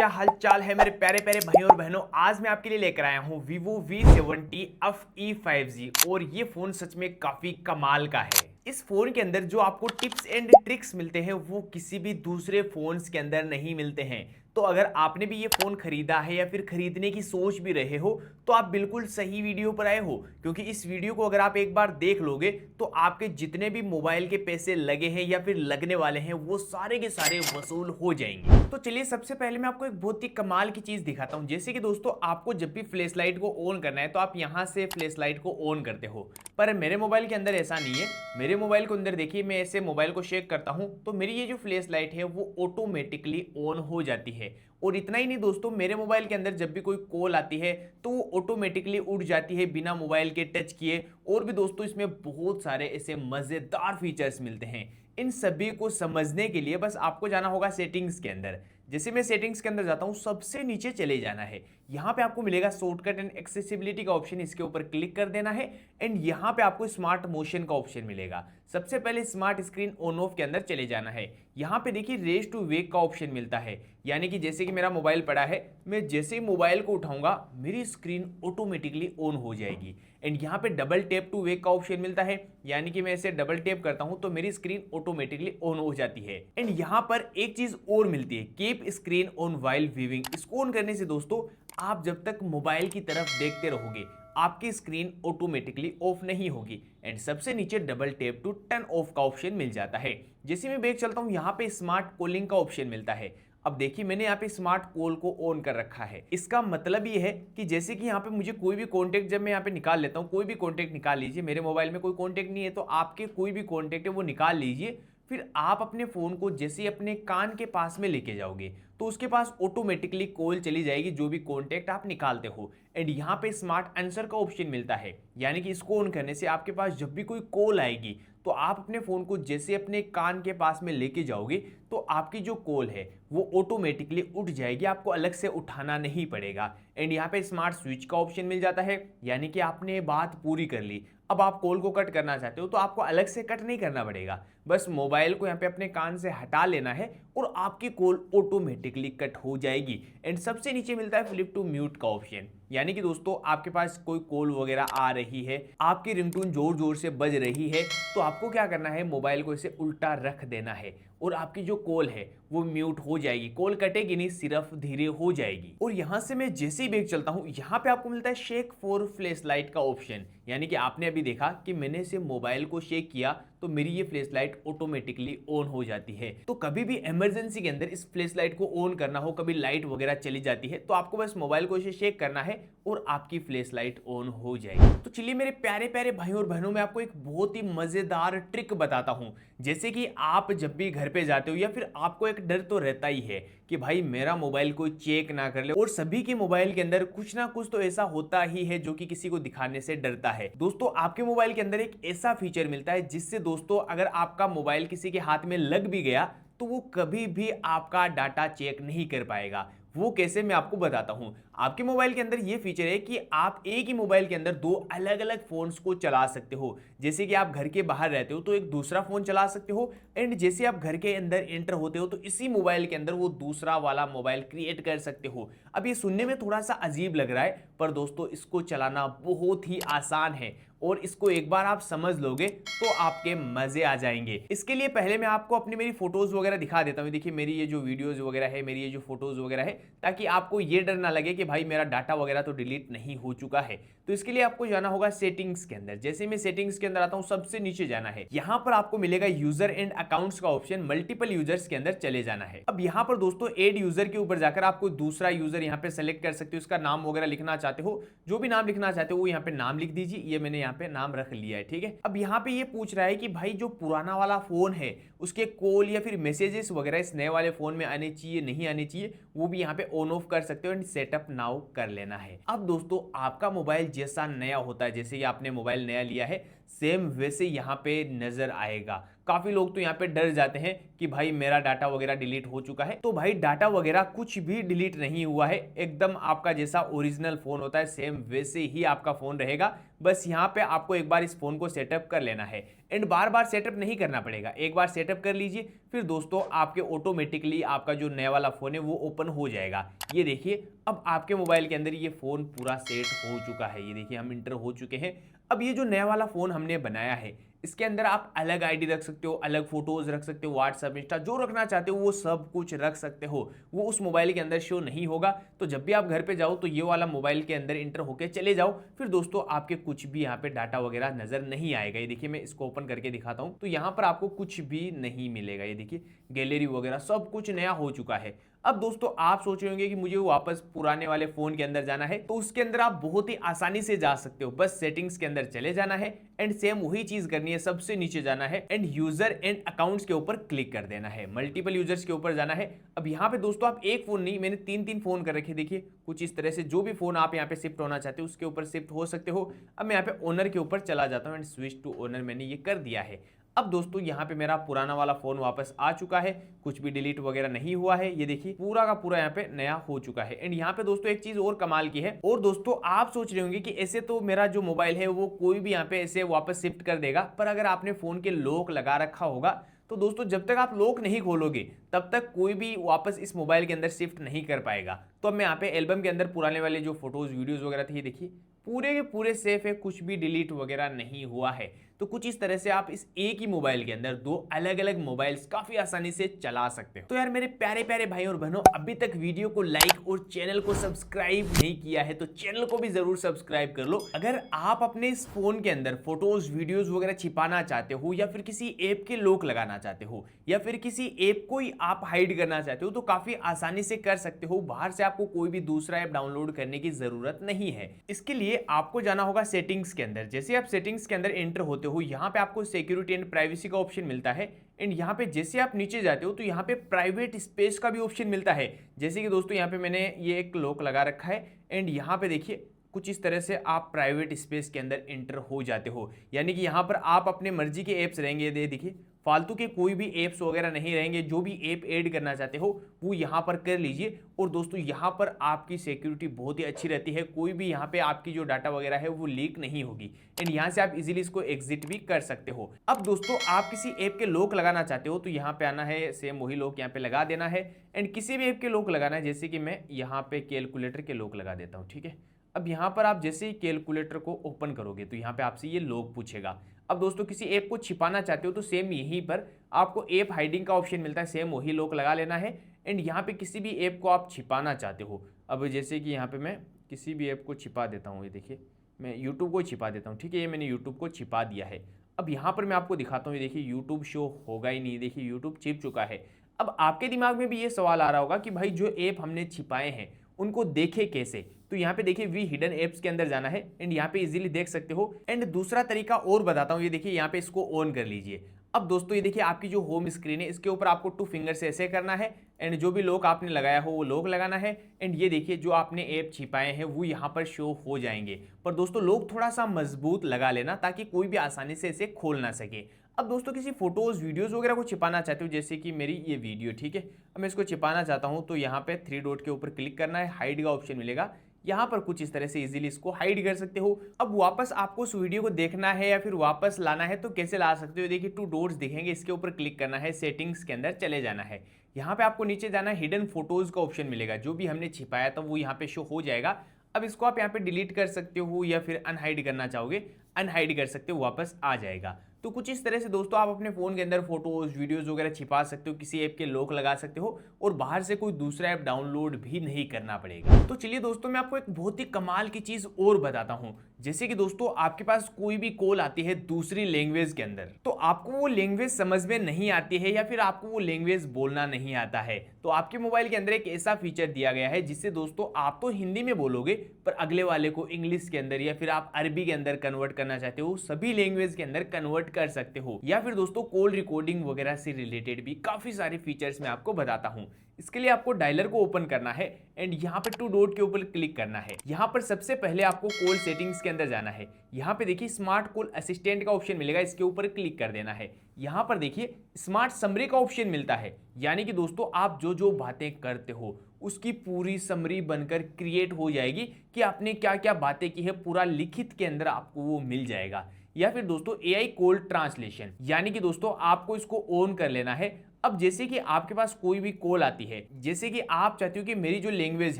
क्या हाल चाल है मेरे प्यारे प्यारे भाइयों और बहनों। आज मैं आपके लिए लेकर आया हूं Vivo V70 FE5G और ये फोन सच में काफी कमाल का है। इस फोन के अंदर जो आपको टिप्स एंड ट्रिक्स मिलते हैं वो किसी भी दूसरे फोन्स के अंदर नहीं मिलते हैं। तो अगर आपने भी ये फोन खरीदा है या फिर खरीदने की सोच भी रहे हो तो आप बिल्कुल सही वीडियो पर आए हो, क्योंकि इस वीडियो को अगर आप एक बार देख लोगे तो आपके जितने भी मोबाइल के पैसे लगे हैं या फिर लगने वाले हैं वो सारे के सारे वसूल हो जाएंगे। तो चलिए सबसे पहले मैं आपको एक बहुत ही कमाल की चीज दिखाता हूं। जैसे कि दोस्तों आपको जब भी फ्लैश लाइट को ऑन करना है तो आप यहां से फ्लैश लाइट को ऑन करते हो, पर मेरे मोबाइल के अंदर ऐसा नहीं है। मेरे मोबाइल के अंदर देखिए, मैं ऐसे मोबाइल को शेक करता हूं तो मेरी ये जो फ्लैश लाइट है वो ऑटोमेटिकली ऑन हो जाती है। और इतना ही नहीं दोस्तों, मेरे मोबाइल के अंदर जब भी कोई कॉल आती है तो वो ऑटोमेटिकली उठ जाती है बिना मोबाइल के टच किए। और भी दोस्तों इसमें बहुत सारे ऐसे मजेदार फीचर्स मिलते हैं। इन सभी को समझने के लिए बस आपको जाना होगा सेटिंग्स के अंदर। जैसे मैं सेटिंग्स के अंदर जाता हूं, सबसे नीचे चले जाना है। यहां पे आपको मिलेगा शॉर्टकट एंड एक्सेसिबिलिटी का ऑप्शन, इसके ऊपर क्लिक कर देना है। एंड यहां पे आपको स्मार्ट मोशन का ऑप्शन मिलेगा। सबसे पहले स्मार्ट स्क्रीन ऑन ऑफ के अंदर चले जाना है। यहां पे देखिए रेज टू वेक का ऑप्शन मिलता है, यानी कि जैसे कि मेरा मोबाइल पड़ा है, मैं जैसे ही मोबाइल को उठाऊंगा मेरी स्क्रीन ऑटोमेटिकली ऑन हो जाएगी। एंड यहाँ पे डबल टैप टू वेक का ऑप्शन मिलता है, यानी कि मैं इसे डबल टैप करता हूं तो मेरी स्क्रीन ऑटोमेटिकली ऑन हो जाती है। एंड यहाँ पर एक चीज और मिलती है, keep screen on while viewing. इसको ऑन करने से दोस्तों आप जब तक मोबाइल की तरफ देखते रहोगे आपकी स्क्रीन ऑटोमेटिकली ऑफ नहीं होगी। एंड सबसे नीचे double tap to turn off का ऑप्शन मिल जाता है। जैसे मैं बैक चलता हूं, यहाँ पे स्मार्ट कॉलिंग का ऑप्शन मिलता है। अब देखिए मैंने यहाँ पे स्मार्ट कॉल को ऑन कर रखा है। इसका मतलब ये है कि जैसे कि यहाँ पे मुझे कोई भी कॉन्टेक्ट जब मैं यहाँ पे निकाल लेता हूँ, कोई भी कॉन्टेक्ट निकाल लीजिए, मेरे मोबाइल में कोई कॉन्टेक्ट नहीं है तो आपके कोई भी कॉन्टेक्ट है वो निकाल लीजिए। फिर आप अपने फोन को जैसे ही अपने कान के पास में लेके जाओगे तो उसके पास ऑटोमेटिकली कॉल चली जाएगी जो भी कॉन्टेक्ट आप निकालते हो। एंड यहाँ पे स्मार्ट आंसर का ऑप्शन मिलता है, यानी कि इसको ऑन करने से आपके पास जब भी कोई कॉल आएगी तो आप अपने फोन को जैसे अपने कान के पास में लेके जाओगे तो आपकी जो कॉल है वो ऑटोमेटिकली उठ जाएगी, आपको अलग से उठाना नहीं पड़ेगा। एंड यहाँ पे स्मार्ट स्विच का ऑप्शन मिल जाता है, यानी कि आपने बात पूरी कर ली, अब आप कॉल को कट करना चाहते हो तो आपको अलग से कट नहीं करना पड़ेगा, बस मोबाइल को यहाँ पे अपने कान से हटा लेना है और आपकी कॉल ऑटोमेटिकली कट हो जाएगी। एंड सबसे नीचे मिलता है फ्लिप टू म्यूट का ऑप्शन, यानी कि दोस्तों आपके पास कोई कॉल वगैरह आ रही है, आपकी रिंगटोन जोर जोर से बज रही है, तो आपको क्या करना है, मोबाइल को इसे उल्टा रख देना है और आपकी जो कॉल है वो म्यूट हो जाएगी। कॉल कटेगी नहीं, सिर्फ धीरे हो जाएगी। और यहां से मैं जैसे ही बैक चलता हूं, यहां पे आपको मिलता है शेक फॉर फ्लैश लाइट का ऑप्शन, यानी कि आपने अभी देखा कि मैंने इसे मोबाइल को शेक किया तो मेरी ये फ्लैश लाइट ऑटोमेटिकली ऑन हो जाती है। तो कभी भी इमरजेंसी के अंदर इस फ्लैश लाइट को ऑन करना हो, कभी लाइट वगैरह चली जाती है तो आपको बस मोबाइल को इसे शेक करना है और आपकी फ्लैश लाइट ऑन हो जाएगी। तो चलिए मेरे प्यारे प्यारे भाइयों और बहनों, मैं आपको एक बहुत ही मजेदार ट्रिक बताता हूं। जैसे कि आप जब भी घर पे जाते हो या फिर आपको एक डर तो रहता ही है कि भाई मेरा मोबाइल कोई चेक ना कर ले, और सभी के मोबाइल के अंदर कुछ ना कुछ तो ऐसा होता ही है जो कि किसी को दिखाने से डरता है। दोस्तों आपके मोबाइल के अंदर एक ऐसा फीचर मिलता है जिससे दोस्तों अगर आपका मोबाइल किसी के हाथ में लग भी गया तो वो कभी भी आपका डाटा चेक नहीं कर पाएगा। वो कैसे, मैं आपको बताता हूं। आपके मोबाइल के अंदर ये फीचर है कि आप एक ही मोबाइल के अंदर दो अलग अलग फोन्स को चला सकते हो। जैसे कि आप घर के बाहर रहते हो तो एक दूसरा फोन चला सकते हो, एंड जैसे आप घर के अंदर एंटर होते हो तो इसी मोबाइल के अंदर वो दूसरा वाला मोबाइल क्रिएट कर सकते हो। अब ये सुनने में थोड़ा सा अजीब लग रहा है, पर दोस्तों इसको चलाना बहुत ही आसान है और इसको एक बार आप समझ लोगे तो आपके मजे आ जाएंगे। इसके लिए पहले मैं आपको अपनी मेरी फोटोज वगैरह दिखा देता हूँ। देखिए मेरी ये जो वीडियोज वगैरह है, मेरी ये जो फोटोज वगैरह है, ताकि आपको ये डर ना लगे कि भाई मेरा डाटा वगैरह तो डिलीट नहीं हो चुका है। तो इसके लिए आपको जाना होगा सेटिंग्स के अंदर। जैसे मैं सेटिंग्स के अंदर आता हूँ, सबसे नीचे जाना है, यहाँ पर आपको मिलेगा यूजर एंड अकाउंट्स का ऑप्शन, मल्टीपल यूजर्स के अंदर चले जाना है। अब यहाँ पर दोस्तों एड यूजर के ऊपर जाकर आप कोई दूसरा यूजर यहाँ पे सेलेक्ट कर सकते हो। उसका नाम वगैरह लिखना चाहते हो, जो भी नाम लिखना चाहते हो वो यहाँ पे नाम लिख दीजिए। ये मैंने यहाँ पे नाम रख लिया है, ठीक है। अब यहाँ पे ये पूछ रहा है कि भाई जो पुराना वाला फोन है उसके कॉल या फिर मैसेजेस वगैरह इस नए वाले फोन में आने चाहिए नहीं आने चाहिए, वो भी यहाँ पे ऑन ऑफ कर सकते हो एंड सेटअप नाउ कर लेना है। अब दोस्तों आपका मोबाइल जैसा नया होता है, जैसे कि आपने मोबाइल नया लिया है सेम वैसे यहाँ पे नजर आएगा। काफी लोग तो यहाँ पे डर जाते हैं कि भाई मेरा डाटा वगैरह डिलीट हो चुका है, तो भाई डाटा वगैरह कुछ भी डिलीट नहीं हुआ है, एकदम आपका जैसा ओरिजिनल फोन होता है सेम वैसे ही आपका फोन रहेगा। बस यहाँ पे आपको एक बार इस फोन को सेटअप कर लेना है। एंड बार बार सेटअप नहीं करना पड़ेगा। एक बार सेटअप कर लीजिए, फिर दोस्तों आपके ऑटोमेटिकली आपका जो नया वाला फ़ोन है वो ओपन हो जाएगा। ये देखिए अब आपके मोबाइल के अंदर ये फ़ोन पूरा सेट हो चुका है। ये देखिए हम इंटर हो चुके हैं। अब ये जो नया वाला फ़ोन हमने बनाया है इसके अंदर आप अलग आईडी रख सकते हो, अलग फोटोज रख सकते हो, व्हाट्सएप इंस्टा जो रखना चाहते हो वो सब कुछ रख सकते हो। वो उस मोबाइल के अंदर शो नहीं होगा। तो जब भी आप घर पे जाओ तो ये वाला मोबाइल के अंदर इंटर होके चले जाओ, फिर दोस्तों आपके कुछ भी यहाँ पे डाटा वगैरह नजर नहीं आएगा। ये देखिए मैं इसको ओपन करके दिखाता हूँ तो यहाँ पर आपको कुछ भी नहीं मिलेगा। ये देखिए गैलरी वगैरह सब कुछ नया हो चुका है। अब दोस्तों आप सोच रहे होंगे कि मुझे वापस पुराने वाले फोन के अंदर जाना है, तो उसके अंदर आप बहुत ही आसानी से जा सकते हो। बस सेटिंग्स के अंदर चले जाना है एंड सेम वही चीज करनी है, सबसे नीचे जाना है एंड यूजर एंड अकाउंट्स के ऊपर क्लिक कर देना है, मल्टीपल यूजर्स के ऊपर जाना है। अब यहाँ पे दोस्तों आप एक फोन नहीं, मैंने तीन फोन कर रखे। देखिए कुछ इस तरह से जो भी फोन आप यहाँ पे शिफ्ट होना चाहते हो उसके ऊपर शिफ्ट हो सकते हो। अब मैं यहाँ पे ओनर के ऊपर चला जाता हूँ एंड स्विच टू ओनर मैंने ये कर दिया है। अब दोस्तों यहाँ पे मेरा पुराना वाला फोन वापस आ चुका है, कुछ भी डिलीट वगैरह नहीं हुआ है। ये देखिए पूरा का पूरा यहाँ पे नया हो चुका है। एंड यहाँ पे दोस्तों एक चीज और कमाल की है, और दोस्तों आप सोच रहे होंगे कि ऐसे तो मेरा जो मोबाइल है वो कोई भी यहाँ पे ऐसे वापस शिफ्ट कर देगा, पर अगर आपने फोन के लॉक लगा रखा होगा तो दोस्तों जब तक आप लॉक नहीं खोलोगे तब तक कोई भी वापस इस मोबाइल के अंदर शिफ्ट नहीं कर पाएगा। तो अब मैं यहाँ पे एल्बम के अंदर पुराने वाले जो फोटोज वीडियोज वगैरह थे, ये देखिए पूरे के पूरे सेफ है, कुछ भी डिलीट वगैरह नहीं हुआ है। तो कुछ इस तरह से आप इस एक ही मोबाइल के अंदर दो अलग अलग मोबाइल्स काफी आसानी से चला सकते हो। तो यार मेरे प्यारे प्यारे भाई और बहनों, अभी तक वीडियो को लाइक और चैनल को सब्सक्राइब नहीं किया है तो चैनल को भी जरूर सब्सक्राइब कर लो। अगर आप अपने इस फोन के अंदर फोटोज वीडियोज वगैरह छिपाना चाहते हो, या फिर किसी ऐप के लॉक लगाना चाहते हो, या फिर किसी ऐप को ही आप हाइड करना चाहते हो, तो काफी आसानी से कर सकते हो। बाहर से आपको कोई भी दूसरा ऐप डाउनलोड करने की जरूरत नहीं है। इसके लिए आपको जाना होगा सेटिंग्स के अंदर। जैसे आप सेटिंग्स के अंदर एंटर होते हो, यहाँ पे आपको सिक्योरिटी एंड प्राइवेसी का ऑप्शन मिलता है। एंड यहाँ पे जैसे आप नीचे जाते हो तो यहाँ पे प्राइवेट स्पेस का भी ऑप्शन मिलता है। जैसे कि दोस्तों यहाँ पे मैंने ये एक लॉक लगा रखा है एंड यहाँ पे देखिए कुछ इस तरह से आप प्राइवेट स्पेस के अंदर एंटर हो जाते हो। यानी कि यहाँ पर आप अपने मर्जी के ऐप्स रहेंगे, देखिए फालतू के कोई भी ऐप्स वगैरह नहीं रहेंगे। जो भी ऐप ऐड करना चाहते हो वो यहाँ पर कर लीजिए। और दोस्तों यहाँ पर आपकी सिक्योरिटी बहुत ही अच्छी रहती है, कोई भी यहाँ पे आपकी जो डाटा वगैरह है वो लीक नहीं होगी। एंड यहाँ से आप इजीली इसको एग्जिट भी कर सकते हो। अब दोस्तों आप किसी ऐप के लॉक लगाना चाहते हो तो यहाँ पे आना है, सेम वही लॉक यहाँ पे लगा देना है। एंड किसी भी ऐप के लॉक लगाना है, जैसे कि मैं यहाँ पे कैलकुलेटर के लॉक लगा देता हूँ, ठीक है। अब यहाँ पर आप जैसे ही कैलकुलेटर को ओपन करोगे तो यहाँ पे आपसे ये लॉक पूछेगा। अब दोस्तों किसी ऐप को छिपाना चाहते हो तो सेम यहीं पर आपको ऐप हाइडिंग का ऑप्शन मिलता है, सेम वही लॉक लगा लेना है। एंड यहाँ पे किसी भी ऐप को आप छिपाना चाहते हो, अब जैसे कि यहाँ पे मैं किसी भी ऐप को छिपा देता हूँ। ये देखिए मैं यूट्यूब को छिपा देता हूँ, ठीक है, ये मैंने यूट्यूब को छिपा दिया है। अब यहाँ पर मैं आपको दिखाता हूँ, ये देखिए यूट्यूब शो होगा ही नहीं, देखिए यूट्यूब छिप चुका है। अब आपके दिमाग में भी ये सवाल आ रहा होगा कि भाई जो ऐप हमने छिपाए हैं उनको देखे कैसे। तो यहाँ पे देखिए वी हिडन एप्स के अंदर जाना है एंड यहाँ पे इजीली देख सकते हो। एंड दूसरा तरीका और बताता हूँ, ये देखिए यहाँ पे इसको ऑन कर लीजिए। अब दोस्तों ये देखिए आपकी जो होम स्क्रीन है इसके ऊपर आपको 2 फिंगर से ऐसे करना है एंड जो भी लॉक आपने लगाया हो वो लॉक लगाना है। एंड ये देखिए जो आपने ऐप छिपाए हैं वो यहाँ पर शो हो जाएंगे। पर दोस्तों लॉक थोड़ा सा मजबूत लगा लेना ताकि कोई भी आसानी से इसे खोल ना सके। अब दोस्तों किसी फोटोज वीडियोज वगैरह को छिपाना चाहते हो, जैसे कि मेरी ये वीडियो, ठीक है, अब मैं इसको छिपाना चाहता हूँ तो यहाँ पे 3 डॉट के ऊपर क्लिक करना है, हाइड का ऑप्शन मिलेगा, यहाँ पर कुछ इस तरह से इजीली इसको हाइड कर सकते हो। अब वापस आपको उस वीडियो को देखना है या फिर वापस लाना है तो कैसे ला सकते हो, देखिए 2 डॉट्स दिखेंगे, इसके ऊपर क्लिक करना है, सेटिंग्स के अंदर चले जाना है। यहाँ पे आपको नीचे जाना है, हिडन फोटोज का ऑप्शन मिलेगा, जो भी हमने छिपाया था वो यहाँ पे शो हो जाएगा। अब इसको आप यहाँ पे डिलीट कर सकते हो या फिर अनहाइड करना चाहोगे अनहाइड कर सकते हो, वापस आ जाएगा। तो कुछ इस तरह से दोस्तों आप अपने फोन के अंदर फोटोज वीडियोज वगैरह छिपा सकते हो, किसी ऐप के लॉक लगा सकते हो और बाहर से कोई दूसरा ऐप डाउनलोड भी नहीं करना पड़ेगा। तो चलिए दोस्तों मैं आपको एक बहुत ही कमाल की चीज और बताता हूँ। जैसे कि दोस्तों आपके पास कोई भी कॉल आती है दूसरी लैंग्वेज के अंदर, तो आपको वो लैंग्वेज समझ में नहीं आती है या फिर आपको वो लैंग्वेज बोलना नहीं आता है, तो आपके मोबाइल के अंदर एक ऐसा फीचर दिया गया है जिससे दोस्तों आप तो हिंदी में बोलोगे पर अगले वाले को इंग्लिश के अंदर या फिर आप अरबी के अंदर कन्वर्ट करना चाहते हो, सभी लैंग्वेज के अंदर कन्वर्ट कर सकते हो। या फिर दोस्तों कॉल रिकॉर्डिंग वगैरह से रिलेटेड भी काफी सारे फीचर्स मैं आपको बताता हूं। इसके लिए आपको डायलर को ओपन करना है एंड यहाँ पे 2 डॉट के ऊपर क्लिक करना है। यहाँ पर सबसे पहले आपको कॉल सेटिंग्स के अंदर जाना है। यहाँ पे देखिए स्मार्ट कॉल असिस्टेंट का ऑप्शन मिलेगा, इसके ऊपर क्लिक कर देना है। यहाँ पर देखिए स्मार्ट समरी का ऑप्शन मिलता है, यानी कि दोस्तों आप जो जो बातें करते हो उसकी पूरी समरी बनकर क्रिएट हो जाएगी कि आपने क्या क्या बातें की है, पूरा लिखित के अंदर आपको वो मिल जाएगा। या फिर दोस्तों एआई कॉल ट्रांसलेशन, यानी कि दोस्तों आपको इसको ऑन कर लेना है। अब जैसे कि आपके पास कोई भी कॉल आती है, जैसे कि आप चाहते हो कि मेरी जो लैंग्वेज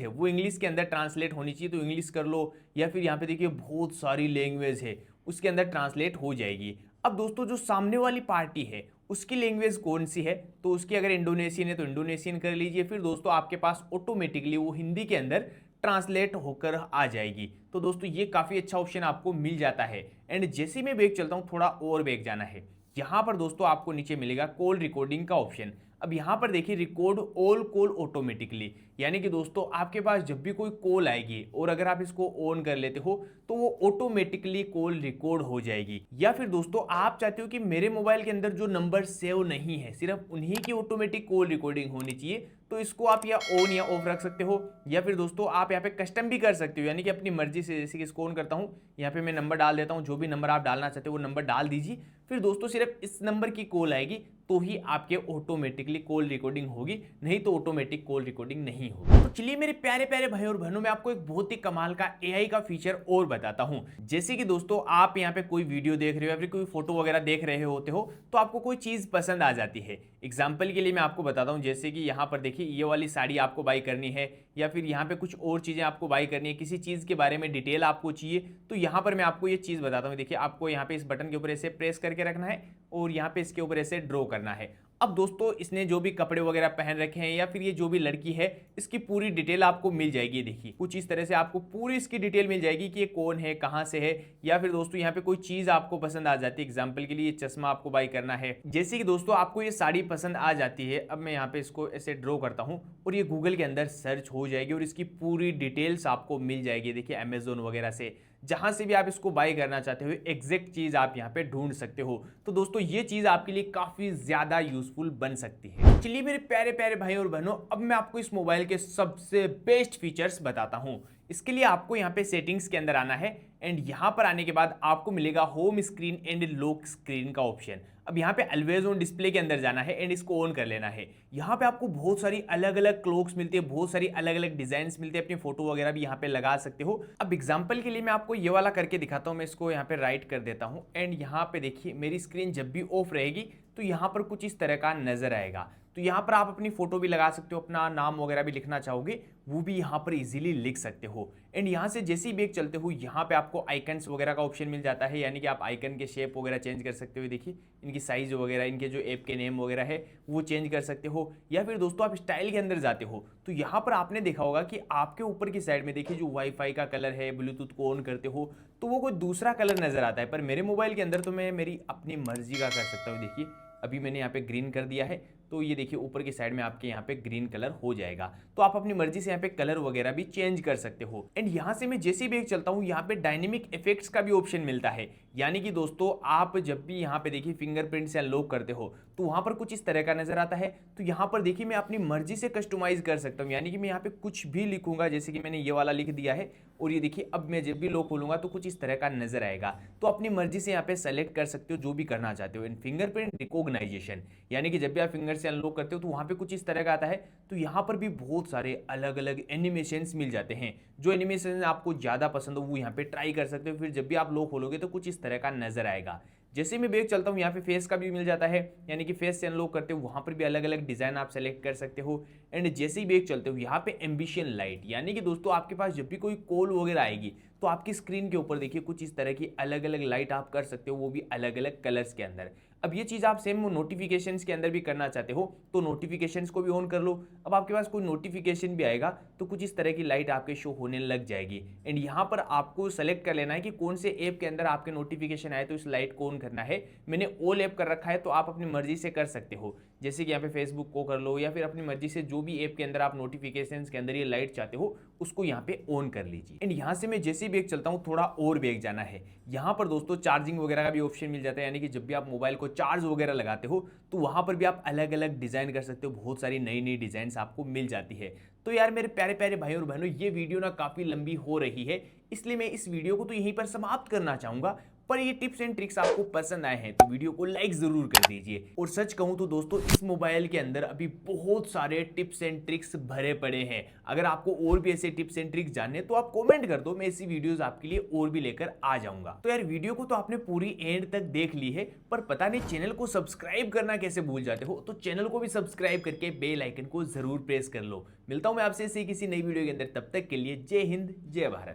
है वो इंग्लिश के अंदर ट्रांसलेट होनी चाहिए, तो इंग्लिश कर लो, या फिर यहाँ पे देखिए बहुत सारी लैंग्वेज है उसके अंदर ट्रांसलेट हो जाएगी। अब दोस्तों जो सामने वाली पार्टी है उसकी लैंग्वेज कौन सी है, तो उसकी अगर इंडोनेशियन है तो इंडोनेशियन कर लीजिए, फिर दोस्तों आपके पास ऑटोमेटिकली वो हिंदी के अंदर ट्रांसलेट होकर आ जाएगी। तो दोस्तों ये काफ़ी अच्छा ऑप्शन आपको मिल जाता है। एंड जैसे मैं बैक चलता हूँ, थोड़ा और बैक जाना है, यहाँ पर दोस्तों आपको नीचे मिलेगा कॉल रिकॉर्डिंग का ऑप्शन। अब यहाँ पर देखिए रिकॉर्ड ऑल कॉल ऑटोमेटिकली, यानी कि दोस्तों आपके पास जब भी कोई कॉल आएगी और अगर आप इसको ऑन कर लेते हो तो वो ऑटोमेटिकली कॉल रिकॉर्ड हो जाएगी। या फिर दोस्तों आप चाहते हो कि मेरे मोबाइल के अंदर जो नंबर सेव नहीं है सिर्फ उन्हीं की ऑटोमेटिक कॉल रिकॉर्डिंग होनी चाहिए, तो इसको आप या ऑन या ऑफ रख सकते हो। या फिर दोस्तों आप यहाँ पे कस्टम भी कर सकते हो, यानी कि अपनी मर्जी से, जैसे कि इसको ऑन करता हूँ, यहाँ पे मैं नंबर डाल देता हूँ, जो भी नंबर आप डालना चाहते हो वो नंबर डाल दीजिए। फिर दोस्तों सिर्फ इस नंबर की कॉल आएगी तो ही आपके ऑटोमेटिकली कॉल रिकॉर्डिंग होगी, नहीं तो ऑटोमेटिक कॉल रिकॉर्डिंग नहीं होगी। तो चलिए मेरे प्यारे प्यारे भाई और बहनों, मैं आपको एक बहुत ही कमाल का एआई का फीचर और बताता हूं। जैसे कि दोस्तों आप यहाँ पे कोई वीडियो देख रहे हो या फिर कोई फोटो वगैरह देख रहे होते हो, तो आपको कोई चीज पसंद आ जाती है। एग्जाम्पल के लिए मैं आपको बताता हूँ, जैसे कि यहाँ पर देखिए ये वाली साड़ी आपको बाई करनी है, या फिर यहाँ पे कुछ और चीजें आपको बाई करनी है, किसी चीज के बारे में डिटेल आपको चाहिए, तो यहाँ पर मैं आपको ये चीज बताता हूँ। देखिए आपको यहाँ पे इस बटन के ऊपर ऐसे प्रेस करके रखना है और यहाँ पे इसके ऊपर ऐसे ड्रॉ करना है। अब दोस्तों इसने जो भी कपड़े वगैरह पहन रखे हैं या फिर ये जो भी लड़की है, इसकी पूरी डिटेल आपको मिल जाएगी। देखिए कुछ इस तरह से आपको पूरी इसकी डिटेल मिल जाएगी कि ये कौन है, कहां से है, या फिर दोस्तों यहाँ पे कोई चीज आपको पसंद आ जाती है। एग्जांपल के लिए ये चश्मा आपको बाई करना है, जैसे कि दोस्तों आपको ये साड़ी पसंद आ जाती है। अब मैं यहाँ पे इसको ऐसे ड्रॉ करता हूँ और ये गूगल के अंदर सर्च हो जाएगी और इसकी पूरी डिटेल्स आपको मिल जाएगी। देखिए अमेजोन वगैरह से, जहां से भी आप इसको बाय करना चाहते हो, एग्जैक्ट चीज आप यहां पे ढूंढ सकते हो। तो दोस्तों ये चीज आपके लिए काफी ज्यादा यूजफुल बन सकती है। चलिए मेरे प्यारे प्यारे भाई और बहनों, अब मैं आपको इस मोबाइल के सबसे बेस्ट फीचर्स बताता हूं। इसके लिए आपको यहाँ पे सेटिंग्स के अंदर आना है एंड यहाँ पर आने के बाद आपको मिलेगा home screen and lock screen का ऑप्शन। अब यहाँ पे ऑलवेज ऑन डिस्प्ले के अंदर जाना है एंड इसको ऑन कर लेना है। यहाँ पे आपको बहुत सारी अलग अलग क्लॉक्स मिलती है, बहुत सारी अलग अलग डिजाइन मिलते हैं, अपनी फोटो वगैरह भी यहाँ पे लगा सकते हो। अब एग्जांपल के लिए मैं आपको ये वाला करके दिखाता हूँ। मैं इसको यहाँ पे राइट कर देता हूँ एंड यहाँ पे देखिए मेरी स्क्रीन जब भी ऑफ रहेगी तो यहाँ पर कुछ इस तरह का नजर आएगा। तो यहाँ पर आप अपनी फोटो भी लगा सकते हो, अपना नाम वगैरह भी लिखना चाहोगे वो भी यहाँ पर इजीली लिख सकते हो। एंड यहाँ से जैसे ही बैक चलते हो, यहाँ पे आपको आइकन्स वगैरह का ऑप्शन मिल जाता है, यानी कि आप आइकन के शेप वगैरह चेंज कर सकते हो। देखिए इनकी साइज वगैरह, इनके जो ऐप के नेम वगैरह है वो चेंज कर सकते हो। या फिर दोस्तों आप स्टाइल के अंदर जाते हो तो यहाँ पर आपने देखा होगा कि आपके ऊपर की साइड में देखिए जो वाईफाई का कलर है, ब्लूटूथ को ऑन करते हो तो वो कोई दूसरा कलर नजर आता है, पर मेरे मोबाइल के अंदर तो मैं मेरी अपनी मर्जी का कर सकता हूँ। देखिए अभी मैंने यहाँ पे ग्रीन कर दिया है, तो ये देखिए ऊपर की साइड में आपके यहाँ पे ग्रीन कलर हो जाएगा। तो आप अपनी मर्जी से यहाँ पे कलर वगैरह भी चेंज कर सकते हो। एंड यहाँ से मैं जैसे भी चलता हूँ, यहाँ पे डायनेमिक इफेक्ट्स का भी ऑप्शन मिलता है, यानी कि दोस्तों आप जब भी यहाँ पे देखिए फिंगरप्रिंट से अनलॉक करते हो तो वहाँ पर कुछ इस तरह का नजर आता है। तो यहाँ पर देखिए मैं अपनी मर्जी से कस्टमाइज कर सकता हूँ, यानी कि मैं यहाँ पे कुछ भी लिखूंगा, जैसे कि मैंने ये वाला लिख दिया है और ये देखिए अब मैं जब भी लॉक खोलूंगा तो कुछ इस तरह का नजर आएगा। तो अपनी मर्जी से यहाँ पे सेलेक्ट कर सकते हो जो भी करना चाहते हो। एंड फिंगरप्रिंट रिकॉग्नाइजेशन, यानी कि जब भी आप फिंगर से अनलॉक करते हो तो वहाँ पे कुछ इस तरह का आता है। तो यहाँ पर भी बहुत सारे अलग अलग एनिमेशंस मिल जाते हैं, जो एनिमेशन आपको ज़्यादा पसंद हो वो यहाँ पे ट्राई कर सकते हो। फिर जब भी आप लॉक खोलोगे तो कुछ इस तरह का नजर आएगा। जैसे मैं बैक चलता हूँ, यहाँ पे फेस का भी मिल जाता है, यानी कि फेस से अनलॉक करते हो वहाँ पर भी अलग अलग डिज़ाइन आप सेलेक्ट कर सकते हो। एंड जैसे ही बैक चलते हो, यहाँ पे एम्बिशन लाइट, यानी कि दोस्तों आपके पास जब भी कोई कॉल वगैरह आएगी तो आपकी स्क्रीन के ऊपर देखिए कुछ इस तरह की अलग अलग लाइट आप कर सकते हो, वो भी अलग अलग कलर्स के अंदर। अब ये चीज़ आप सेम नोटिफिकेशंस के अंदर भी करना चाहते हो तो नोटिफिकेशंस को भी ऑन कर लो। अब आपके पास कोई नोटिफिकेशन भी आएगा तो कुछ इस तरह की लाइट आपके शो होने लग जाएगी। एंड यहाँ पर आपको सेलेक्ट कर लेना है कि कौन से ऐप के अंदर आपके नोटिफिकेशन आए तो इस लाइट को ऑन करना है। मैंने ऑल ऐप कर रखा है तो आप अपनी मर्जी से कर सकते हो, जैसे कि यहाँ पे फेसबुक को कर लो या फिर अपनी मर्जी से जो भी ऐप के अंदर आप नोटिफिकेशंस के अंदर ये लाइट चाहते हो उसको यहाँ पे ऑन कर लीजिए। एंड यहाँ से मैं जैसे ही बैक चलता हूँ, थोड़ा और बैक जाना है, यहाँ पर दोस्तों चार्जिंग वगैरह का भी ऑप्शन मिल जाता है, यानी कि जब भी आप मोबाइल को चार्ज वगैरह लगाते हो तो वहां पर भी आप अलग अलग डिजाइन कर सकते हो। बहुत सारी नई नई डिजाइन आपको मिल जाती है। तो यार मेरे प्यारे प्यारे भाई और बहनों, ये वीडियो ना काफी लंबी हो रही है, इसलिए मैं इस वीडियो को तो यहीं पर समाप्त करना चाहूंगा। पर ये टिप्स एंड ट्रिक्स आपको पसंद आए हैं तो वीडियो को लाइक जरूर कर दीजिए। और सच कहूं तो दोस्तों इस मोबाइल के अंदर अभी बहुत सारे टिप्स एंड ट्रिक्स भरे पड़े हैं। अगर आपको और भी ऐसे टिप्स एंड ट्रिक्स जानने तो आप कमेंट कर दो, मैं ऐसी वीडियोस आपके लिए और भी लेकर आ जाऊंगा। तो यार वीडियो को तो आपने पूरी एंड तक देख ली है, पर पता नहीं चैनल को सब्सक्राइब करना कैसे भूल जाते हो। तो चैनल को भी सब्सक्राइब करके बेल आइकन को जरूर प्रेस कर लो। मिलता हूं मैं आपसे किसी नई वीडियो के अंदर, तब तक के लिए जय हिंद जय भारत।